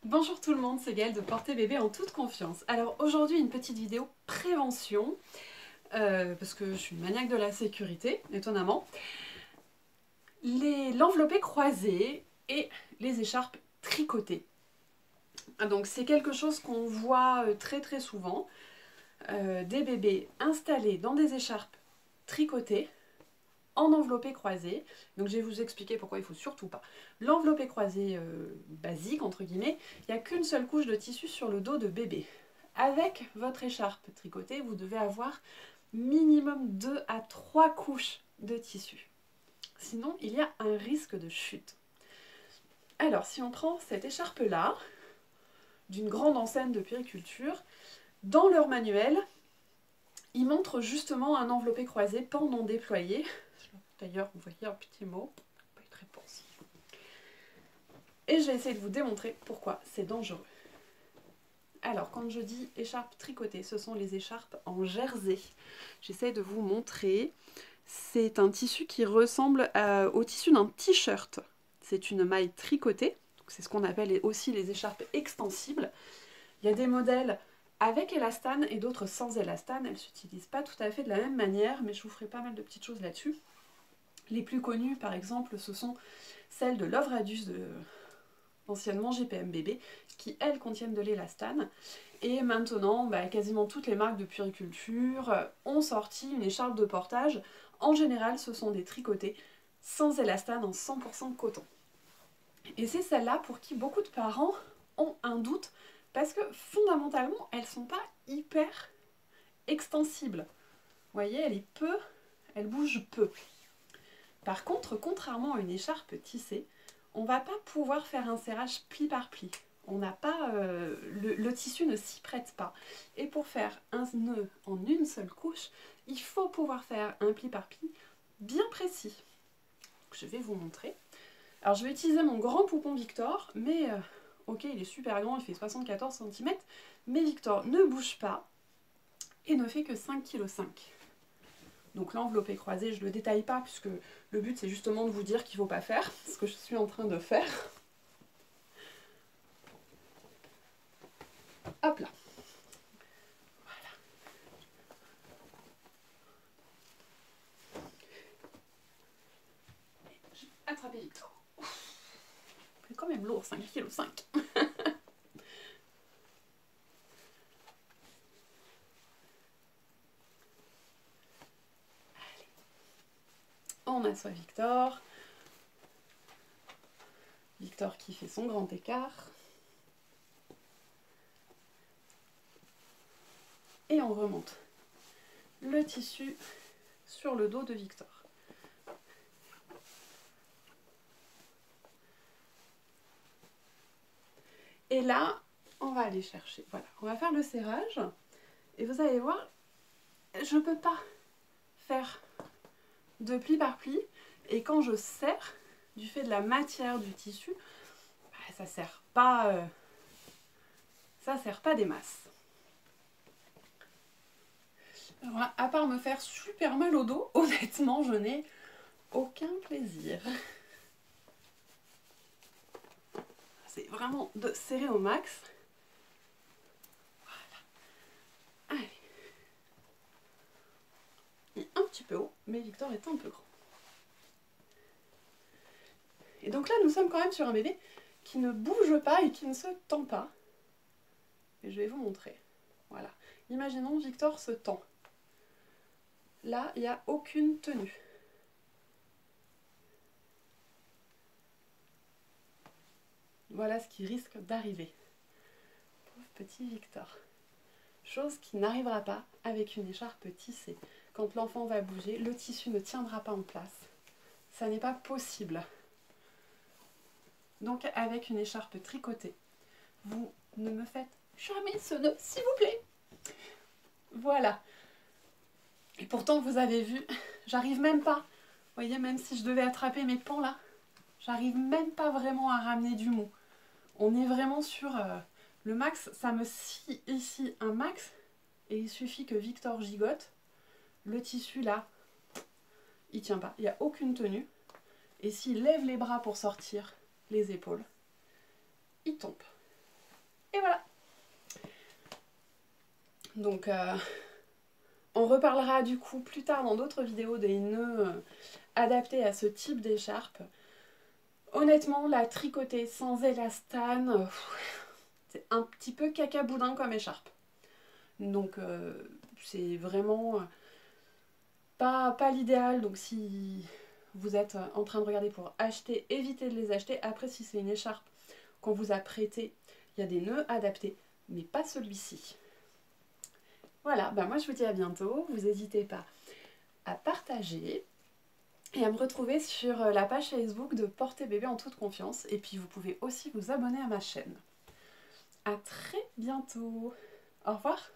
Bonjour tout le monde, c'est Gaëlle de Porter Bébé en toute confiance. Alors aujourd'hui une petite vidéo prévention, parce que je suis une maniaque de la sécurité, étonnamment. L'enveloppé croisé et les écharpes tricotées. Donc c'est quelque chose qu'on voit très souvent, des bébés installés dans des écharpes tricotées, en enveloppé croisé. Donc je vais vous expliquer pourquoi il ne faut surtout pas. L'enveloppé croisé basique, entre guillemets, il n'y a qu'une seule couche de tissu sur le dos de bébé. Avec votre écharpe tricotée, vous devez avoir minimum 2 à 3 couches de tissu. Sinon, il y a un risque de chute. Alors, si on prend cette écharpe-là, d'une grande enseigne de puériculture, dans leur manuel, ils montrent justement un enveloppé croisé pendant déployé. D'ailleurs, vous voyez un petit mot, pas de réponse. Et je vais essayer de vous démontrer pourquoi c'est dangereux. Alors, quand je dis écharpe tricotée, ce sont les écharpes en jersey. J'essaie de vous montrer. C'est un tissu qui ressemble au tissu d'un t-shirt. C'est une maille tricotée. C'est ce qu'on appelle aussi les écharpes extensibles. Il y a des modèles avec élastane et d'autres sans élastane. Elles ne s'utilisent pas tout à fait de la même manière, mais je vous ferai pas mal de petites choses là-dessus. Les plus connues, par exemple, ce sont celles de Love Radius, anciennement GPM Bébé, qui, elles, contiennent de l'élastane. Et maintenant, quasiment toutes les marques de puériculture ont sorti une écharpe de portage. En général, ce sont des tricotés sans élastane en 100% coton. Et c'est celle-là pour qui beaucoup de parents ont un doute, parce que fondamentalement, elles ne sont pas hyper extensibles. Vous voyez, elle bouge peu. Par contre, contrairement à une écharpe tissée, on ne va pas pouvoir faire un serrage pli par pli. On n'a pas, le tissu ne s'y prête pas. Et pour faire un nœud en une seule couche, il faut pouvoir faire un pli par pli bien précis. Donc, je vais vous montrer. Alors je vais utiliser mon grand poupon Victor, mais ok, il est super grand, il fait 74 cm, mais Victor ne bouge pas et ne fait que 5,5 kg. Donc l'enveloppé croisé, je ne le détaille pas, puisque le but c'est justement de vous dire qu'il ne faut pas faire, ce que je suis en train de faire. Hop là. Voilà. J'ai attrapé Victor. C'est quand même lourd, 5,5 kg. On assoit Victor. Victor qui fait son grand écart. Et on remonte le tissu sur le dos de Victor. Et là, on va aller chercher. Voilà, on va faire le serrage. Et vous allez voir, je ne peux pas faire de pli par pli. Et quand je serre, du fait de la matière du tissu, ça ne sert pas, des masses. Alors là, à part me faire super mal au dos, honnêtement, je n'ai aucun plaisir. C'est vraiment de serrer au max. Voilà. Allez. Il est un petit peu haut, mais Victor est un peu grand. Et donc là, nous sommes quand même sur un bébé qui ne bouge pas et qui ne se tend pas. Et je vais vous montrer. Voilà. Imaginons Victor se tend. Là, il n'y a aucune tenue. Voilà ce qui risque d'arriver. Pauvre petit Victor. Chose qui n'arrivera pas avec une écharpe tissée. Quand l'enfant va bouger, le tissu ne tiendra pas en place. Ça n'est pas possible. Donc avec une écharpe tricotée, vous ne me faites jamais ce nœud, s'il vous plaît. Voilà. Et pourtant, vous avez vu, j'arrive même pas. Vous voyez, même si je devais attraper mes pans là, j'arrive même pas vraiment à ramener du mou. On est vraiment sur le max. Ça me scie ici un max. Et il suffit que Victor gigote. Le tissu là, il tient pas. Il n'y a aucune tenue. Et s'il lève les bras pour sortir les épaules, il tombe. Et voilà. Donc on reparlera du coup plus tard dans d'autres vidéos des nœuds adaptés à ce type d'écharpe. Honnêtement, la tricotée sans élastane, c'est un petit peu caca-boudin comme écharpe. Donc c'est vraiment pas l'idéal. Donc si vous êtes en train de regarder pour acheter, évitez de les acheter. Après, si c'est une écharpe qu'on vous a prêtée, il y a des nœuds adaptés, mais pas celui-ci. Voilà, bah moi je vous dis à bientôt. Vous n'hésitez pas à partager et à me retrouver sur la page Facebook de Porter Bébé en toute confiance. Et puis vous pouvez aussi vous abonner à ma chaîne. À très bientôt. Au revoir.